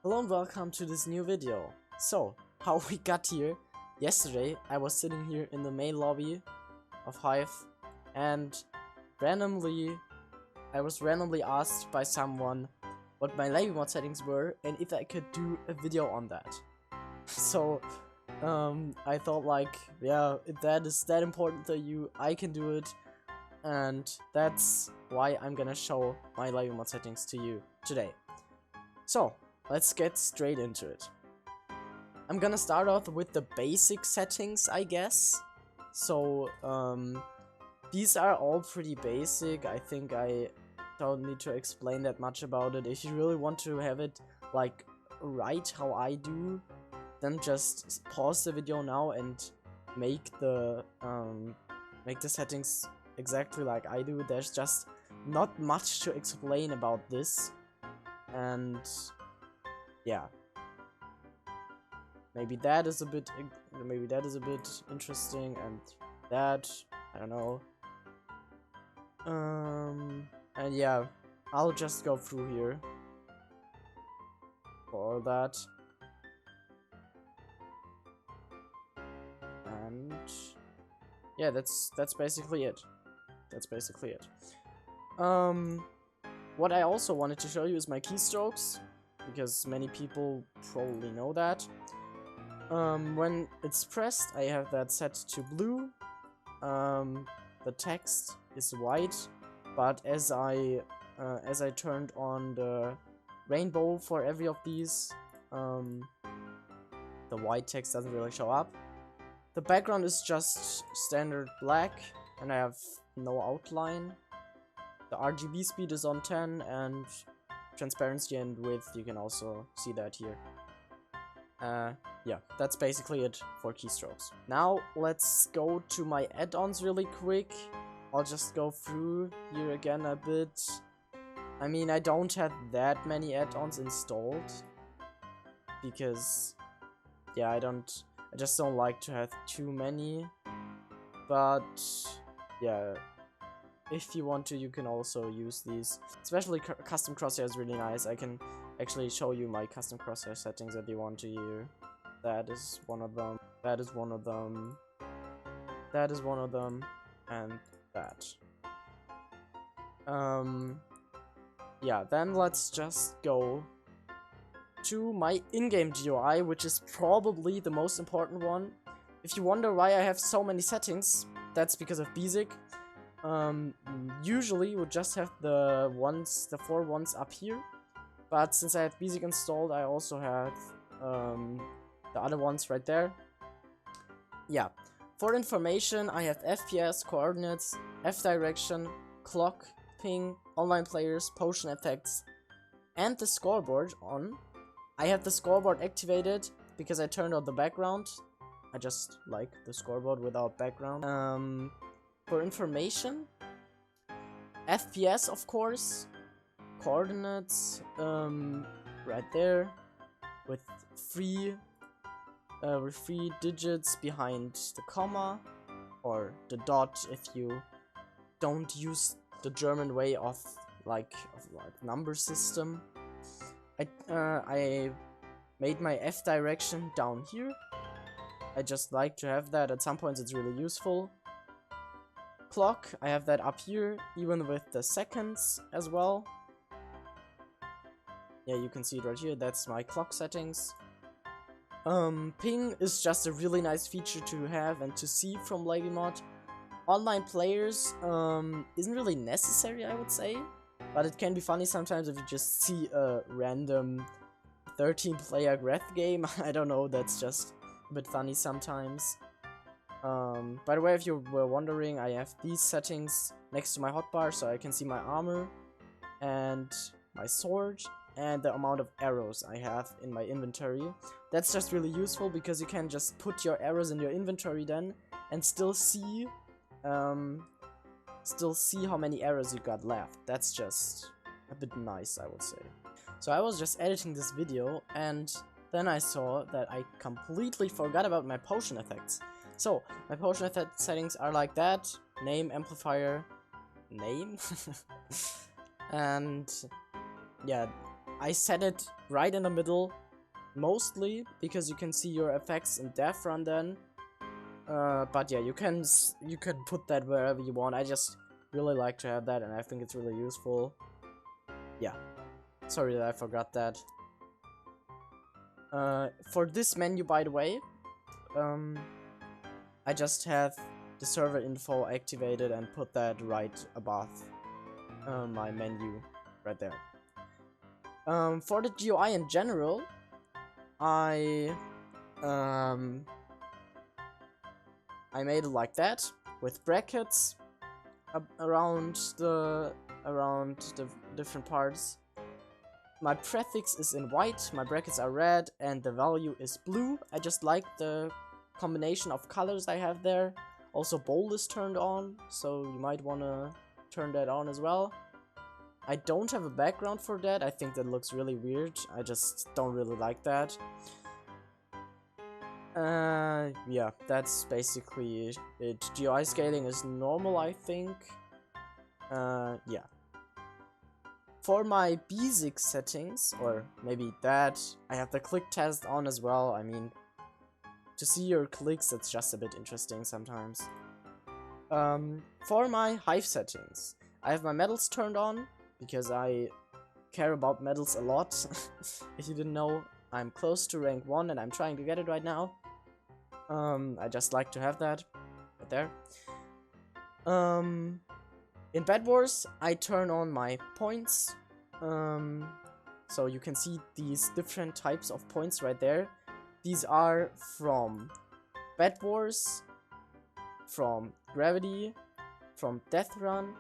Hello and welcome to this new video. So, how we got here. Yesterday I was sitting here in the main lobby of Hive and I was randomly asked by someone what my LabyMod settings were and if I could do a video on that. So I thought like, yeah, if that is that important to you, I can do it, and that's why I'm gonna show my LabyMod settings to you today. So let's get straight into it. I'm gonna start off with the basic settings, I guess. So these are all pretty basic. I think I don't need to explain that much about it. If you really want to have it like right how I do, then just pause the video now and make the settings exactly like I do. There's just not much to explain about this, and yeah, maybe that is a bit interesting, and that, I don't know. And yeah, I'll just go through here for all that. And yeah, that's basically it. What I also wanted to show you is my keystrokes, because many people probably know that. When it's pressed, I have that set to blue. The text is white, but as I turned on the rainbow for every of these, the white text doesn't really show up. The background is just standard black, and I have no outline. The RGB speed is on 10, and transparency and width, you can also see that here. Yeah, that's basically it for keystrokes. Now let's go to my add-ons really quick. I'll just go through here again a bit. I mean, I don't have that many add-ons installed, because yeah, I just don't like to have too many. But yeah, if you want to, you can also use these. Especially custom crosshair is really nice. I can actually show you my custom crosshair settings if you want to hear. That is one of them. That is one of them. That is one of them. And that. Yeah, then let's just go to my in-game GUI, which is probably the most important one. If you wonder why I have so many settings, that's because of Basic. Usually you would just have the four ones up here, but since I have Basic installed, I also have the other ones right there. Yeah, for information, I have FPS, coordinates, F direction, clock, ping, online players, potion effects, and the scoreboard on. I have the scoreboard activated because I turned on the background. I just like the scoreboard without background. For information, FPS, of course, coordinates, right there, with three digits behind the comma, or the dot if you don't use the German way of like number system. I made my F direction down here. I just like to have that. At some points it's really useful. Clock, I have that up here, even with the seconds as well. Yeah, you can see it right here. That's my clock settings. Ping is just a really nice feature to have and to see from LabyMod. Online players isn't really necessary, I would say, but it can be funny sometimes if you just see a random 13-player Greth game. I don't know, that's just a bit funny sometimes. By the way, if you were wondering, I have these settings next to my hotbar, so I can see my armor and my sword and the amount of arrows I have in my inventory. That's just really useful because you can just put your arrows in your inventory then and still see how many arrows you got left. That's just a bit nice, I would say. So I was just editing this video, and then I saw that I completely forgot about my potion effects. So my potion effect settings are like that: name, amplifier, name, and yeah, I set it right in the middle, mostly because you can see your effects in def run then. But yeah, you can put that wherever you want. I just really like to have that, and I think it's really useful. Yeah, sorry that I forgot that. For this menu, by the way, I just have the server info activated and put that right above my menu right there. For the GUI in general, I made it like that with brackets around the different parts. My prefix is in white, my brackets are red, and the value is blue. I just like the combination of colors I have there. Also, bold is turned on, so you might want to turn that on as well. I don't have a background for that. I think that looks really weird. I just don't really like that. Yeah, that's basically it. GUI scaling is normal, I think. Yeah. For my basic settings, or maybe that, I have the click test on as well. I mean, to see your clicks, it's just a bit interesting sometimes. For my hive settings, I have my medals turned on, because I care about medals a lot. If you didn't know, I'm close to rank 1 and I'm trying to get it right now. I just like to have that right there. In Bed Wars, I turn on my points. So you can see these different types of points right there. These are from Bed Wars, from Gravity, from Death Run,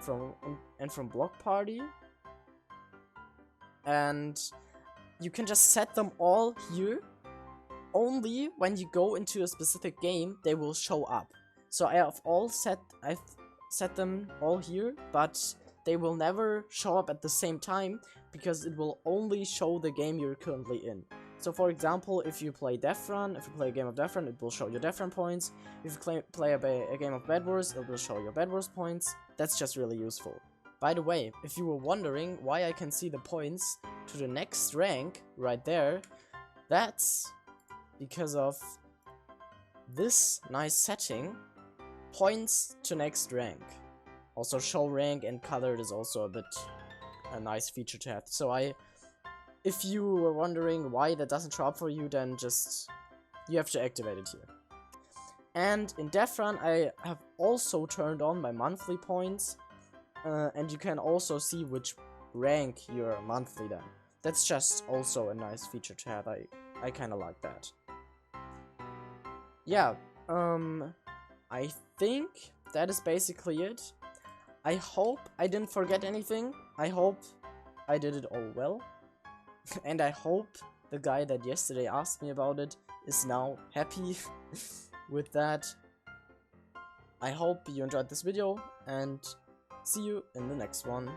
from Block Party. And you can just set them all here. Only when you go into a specific game, they will show up. So I've set them all here, but they will never show up at the same time, because it will only show the game you're currently in. So for example, if you play Death Run, if you play a game of Death Run, it will show your Death Run points. If you play a game of Bed Wars, it will show your Bed Wars points. That's just really useful. By the way, if you were wondering why I can see the points to the next rank right there, that's because of this nice setting, points to next rank. Also, show rank and colored is also a nice feature to have. So if you were wondering why that doesn't show up for you, then you have to activate it here. And in Death Run, I have also turned on my monthly points, and you can also see which rank you're monthly then. That's just also a nice feature to have. I kind of like that. Yeah, I think that is basically it. I hope I didn't forget anything. I hope I did it all well. And I hope the guy that yesterday asked me about it is now happy with that. I hope you enjoyed this video, and see you in the next one.